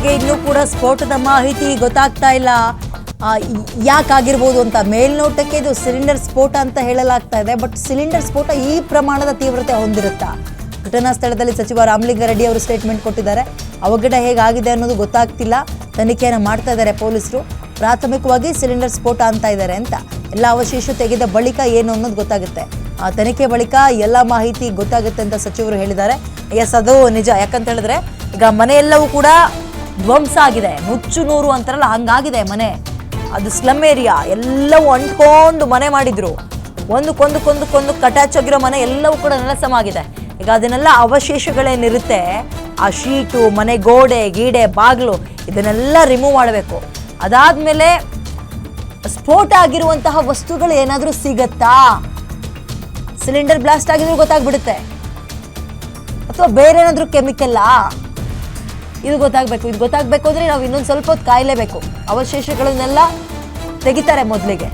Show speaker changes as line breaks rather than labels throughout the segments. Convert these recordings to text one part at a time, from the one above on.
ಪೊಲೀಸ್ಗೆ ಇನ್ನೂ ಕೂಡ ಸ್ಫೋಟದ ಮಾಹಿತಿ ಗೊತ್ತಾಗ್ತಾ ಇಲ್ಲ. ಯಾಕಾಗಿರ್ಬೋದು ಅಂತ. ಮೇಲ್ನೋಟಕ್ಕೆ ಇದು ಸಿಲಿಂಡರ್ ಸ್ಫೋಟ ಅಂತ ಹೇಳಲಾಗ್ತಾ ಇದೆ. ಬಟ್ ಸಿಲಿಂಡರ್ ಸ್ಫೋಟ ಈ ಪ್ರಮಾಣದ ತೀವ್ರತೆ ಹೊಂದಿರುತ್ತಾ? ಘಟನಾ ಸ್ಥಳದಲ್ಲಿ ಸಚಿವ ರಾಮಲಿಂಗಾರೆಡ್ಡಿ ಅವರು ಸ್ಟೇಟ್ಮೆಂಟ್ ಕೊಟ್ಟಿದ್ದಾರೆ. ಅವಘಡ ಹೇಗಾಗಿದೆ ಅನ್ನೋದು ಗೊತ್ತಾಗ್ತಿಲ್ಲ, ತನಿಖೆಯನ್ನು ಮಾಡ್ತಾ ಇದ್ದಾರೆ ಪೊಲೀಸರು. ಪ್ರಾಥಮಿಕವಾಗಿ ಸಿಲಿಂಡರ್ ಸ್ಫೋಟ ಅಂತ ಇದ್ದಾರೆ ಅಂತ. ಎಲ್ಲ ಅವಶೇಷ ತೆಗೆದ ಬಳಿಕ ಏನು ಅನ್ನೋದು ಗೊತ್ತಾಗುತ್ತೆ. ಆ ತನಿಖೆ ಬಳಿಕ ಎಲ್ಲ ಮಾಹಿತಿ ಗೊತ್ತಾಗುತ್ತೆ ಅಂತ ಸಚಿವರು ಹೇಳಿದ್ದಾರೆ. ಎಸ್, ಅದು ನಿಜ. ಯಾಕಂತ ಹೇಳಿದ್ರೆ ಈಗ ಮನೆಯೆಲ್ಲವೂ ಕೂಡ ಧ್ವಂಸ ಆಗಿದೆ, ನುಚ್ಚು ನೂರು ಅಂತಾರಲ್ಲ ಹಂಗಾಗಿದೆ ಮನೆ. ಅದು ಸ್ಲಮ್ ಏರಿಯಾ, ಎಲ್ಲವೂ ಅಂಟ್ಕೊಂಡು ಮನೆ ಮಾಡಿದ್ರು. ಒಂದಕ್ಕೊಂದು ಕಟ್ಯಾಚ್ ಆಗಿರೋ ಮನೆ ಎಲ್ಲವೂ ಕೂಡ ನೆಲಸಮ ಆಗಿದೆ. ಈಗ ಅದನ್ನೆಲ್ಲ ಅವಶೇಷಗಳೇನಿರುತ್ತೆ, ಆ ಶೀಟು, ಮನೆ ಗೋಡೆ ಗೀಡೆ ಬಾಗಿಲು, ಇದನ್ನೆಲ್ಲ ರಿಮೂವ್ ಮಾಡಬೇಕು. ಅದಾದ್ಮೇಲೆ ಸ್ಫೋಟ ಆಗಿರುವಂತಹ ವಸ್ತುಗಳು ಏನಾದರೂ ಸಿಗತ್ತಾ? ಸಿಲಿಂಡರ್ ಬ್ಲಾಸ್ಟ್ ಆಗಿದ್ರು ಗೊತ್ತಾಗ್ಬಿಡುತ್ತೆ, ಅಥವಾ ಬೇರೆ ಏನಾದರೂ ಕೆಮಿಕಲ್ಲಾ? ಇದು ಗೊತ್ತಾಗಬೇಕು. ಇದು ಗೊತ್ತಾಗಬೇಕು ಅಂದರೆ ನಾವು ಇನ್ನೊಂದು ಸ್ವಲ್ಪ ಹೊತ್ತು ಕಾಯಲೇಬೇಕು. ಅವಶೇಷಗಳನ್ನೆಲ್ಲ ತೆಗಿತಾರೆ ಮೊದಲಿಗೆ.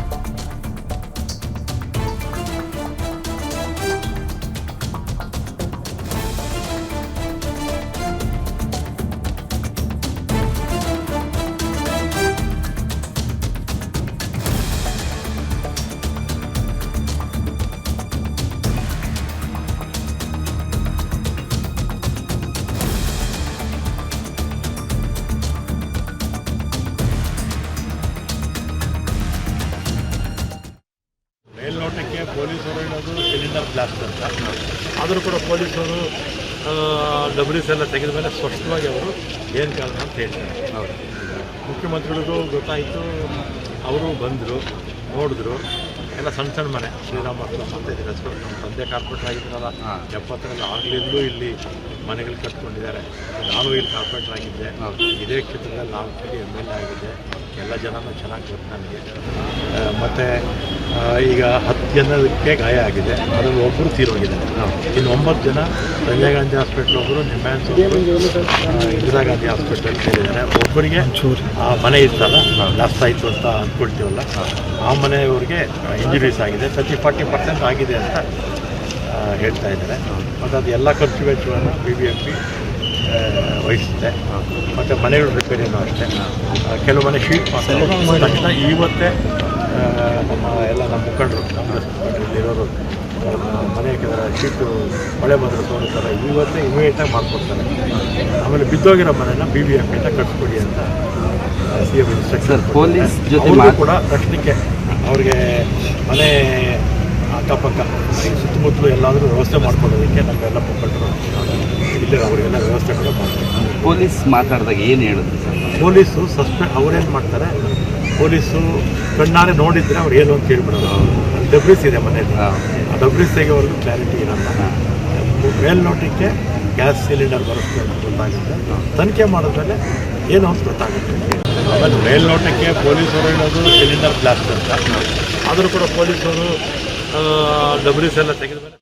ಮೇಲ್ನೋಟಕ್ಕೆ ಪೊಲೀಸರು ಹೇಳೋದು ಸಿಲಿಂಡರ್ ಬ್ಲಾಸ್ಟ್ ಅಂತ. ಆದರೂ ಕೂಡ ಪೊಲೀಸರು ಡಬ್ರೀಸ್ ಎಲ್ಲ ತೆಗೆದ ಮೇಲೆ ಸ್ಪಷ್ಟವಾಗಿ ಅವರು ಏನು ಕಾರಣ ಅಂತ ಹೇಳ್ತಾರೆ. ಮುಖ್ಯಮಂತ್ರಿಗಳಿಗೂ ಗೊತ್ತಾಯಿತು, ಅವರು ಬಂದರು, ನೋಡಿದ್ರು. ಎಲ್ಲ ಸಣ್ಣ ಸಣ್ಣ ಮನೆ, ಶ್ರೀರಾಮ ಅಂತ ಇದ್ದಾರೆ. ನಮ್ಮ ತಂದೆ ಕಾರ್ಪೊರೇಟರ್ ಆಗಿದ್ದಾರಲ್ಲ, 70ರಲ್ಲಿ ಆಗಲಿಂದಲೂ ಇಲ್ಲಿ ಮನೆಗಳು ಕಟ್ಕೊಂಡಿದ್ದಾರೆ. ನಾನು ಇಲ್ಲಿ ಕಾರ್ಪೊರೇಟರ್ ಆಗಿದ್ದೆ, ಇದೇ ಕ್ಷೇತ್ರದಲ್ಲಿ 4 MLA ಆಗಿದ್ದೆ. ಎಲ್ಲ ಜನನೂ ಚೆನ್ನಾಗಿ ಗೊತ್ತು ನನಗೆ. ಮತ್ತು ಈಗ 10 ಜನಕ್ಕೆ ಗಾಯ ಆಗಿದೆ, ಅದರಲ್ಲಿ ಒಬ್ಬರು ತೀರೋಗಿದ್ದಾರೆ. ಇನ್ನು 9 ಜನ ಸಂಜಯ್ ಗಾಂಧಿ ಹಾಸ್ಪಿಟ್ಲ್, ಒಬ್ಬರು ನಿಮ್ಯಾನ್ಸ್, ಇಂದಿರಾ ಗಾಂಧಿ ಹಾಸ್ಪಿಟಲ್ ಸೇರಿದ್ದಾರೆ. ಒಬ್ಬರಿಗೆ ಆ ಮನೆ ಇರ್ತಲ್ಲ, ಲಾಸ್ಟ್ ಆಯಿತು ಅಂತ ಅಂದ್ಕೊಳ್ತೀವಲ್ಲ, ಆ ಮನೆಯವ್ರಿಗೆ ಇಂಜುರೀಸ್ ಆಗಿದೆ. 30-40% ಆಗಿದೆ ಅಂತ ಹೇಳ್ತಾ ಇದ್ದಾರೆ. ಮತ್ತು ಅದು ಎಲ್ಲ ಖರ್ಚು ವೆಚ್ಚವನ್ನು BBMP ವಹಿಸುತ್ತೆ. ಮತ್ತು ಮನೆಗಳು ರಿಪೇರಿನೂ ಅಷ್ಟೇ. ಕೆಲವು ಮನೆ ಶೀಟ್ ತಕ್ಷಣ ಇವತ್ತೇ ನಮ್ಮ ಮುಖಂಡರು, ಕಾಂಗ್ರೆಸ್ ಮುಖಂಡರಲ್ಲಿರೋರು ಮನೆ ಶೀಟು ಮಳೆ ಬಂದರೆ ತೋರಿಸ್ತಾರೆ, ಇವತ್ತೇ ಇಮಿಡಿಯೇಟಾಗಿ ಮಾಡಿಕೊಡ್ತಾರೆ. ಆಮೇಲೆ ಬಿದ್ದೋಗಿರೋ ಮನೆನ BBMPಯಿಂದ ಕಟ್ಸ್ಕೊಡಿ ಅಂತ CM ಇನ್ಸ್ಟ್ರಕ್ಷನ್. ಪೊಲೀಸ್ ಜೊತೆ ಕೂಡ ರಕ್ಷಣೆಗೆ ಅವ್ರಿಗೆ ಮನೆ ಅಕ್ಕಪಕ್ಕ ಸುತ್ತಮುತ್ತಲು ಎಲ್ಲಾದರೂ ವ್ಯವಸ್ಥೆ ಮಾಡ್ಕೊಳ್ಳೋದಕ್ಕೆ ನಮ್ಮೆಲ್ಲ ಮುಖಂಡರು ಇಲ್ಲೇ ಅವರಿಗೆಲ್ಲ ವ್ಯವಸ್ಥೆ ಕೂಡ ಮಾಡ್ತಾರೆ.
ಪೊಲೀಸ್ ಮಾತಾಡಿದಾಗ ಏನು ಹೇಳಿದ್ರು ಸರ್?
ಪೊಲೀಸು ಅವ್ರೇನು ಮಾಡ್ತಾರೆ, ಪೊಲೀಸು ಕಣ್ಣಾರೆ ನೋಡಿದರೆ ಅವ್ರು ಏನು ಅಂತ ಹೇಳ್ಬಿಡೋದು. ಡಬ್ರೀಸ್ ಇದೆ ಮನೆಯಲ್ಲಿ, ಆ ಡಬ್ರೀಸ್ ತೆಗೆವರೆಗೂ ಕ್ಲಾರಿಟಿ ಇರಲ್ಲ. ಮೇಲ್ನೋಟಕ್ಕೆ ಗ್ಯಾಸ್ ಸಿಲಿಂಡರ್ ಬರುತ್ತೆ ಅಂತ ಗೊತ್ತಾಗುತ್ತೆ. ತನಿಖೆ ಮಾಡಿದ್ಮೇಲೆ ಏನು ಅಂತ ಗೊತ್ತಾಗುತ್ತೆ. ಆಮೇಲೆ ಮೇಲ್ನೋಟಕ್ಕೆ ಪೊಲೀಸರು ಹೇಳೋದು ಸಿಲಿಂಡರ್ ಬ್ಲಾಸ್ಟ್ ಅಂತ. ಆದರೂ ಕೂಡ ಪೊಲೀಸರು ಡಬ್ರೀಸ್ ಎಲ್ಲ ತೆಗೆದ ಮೇಲೆ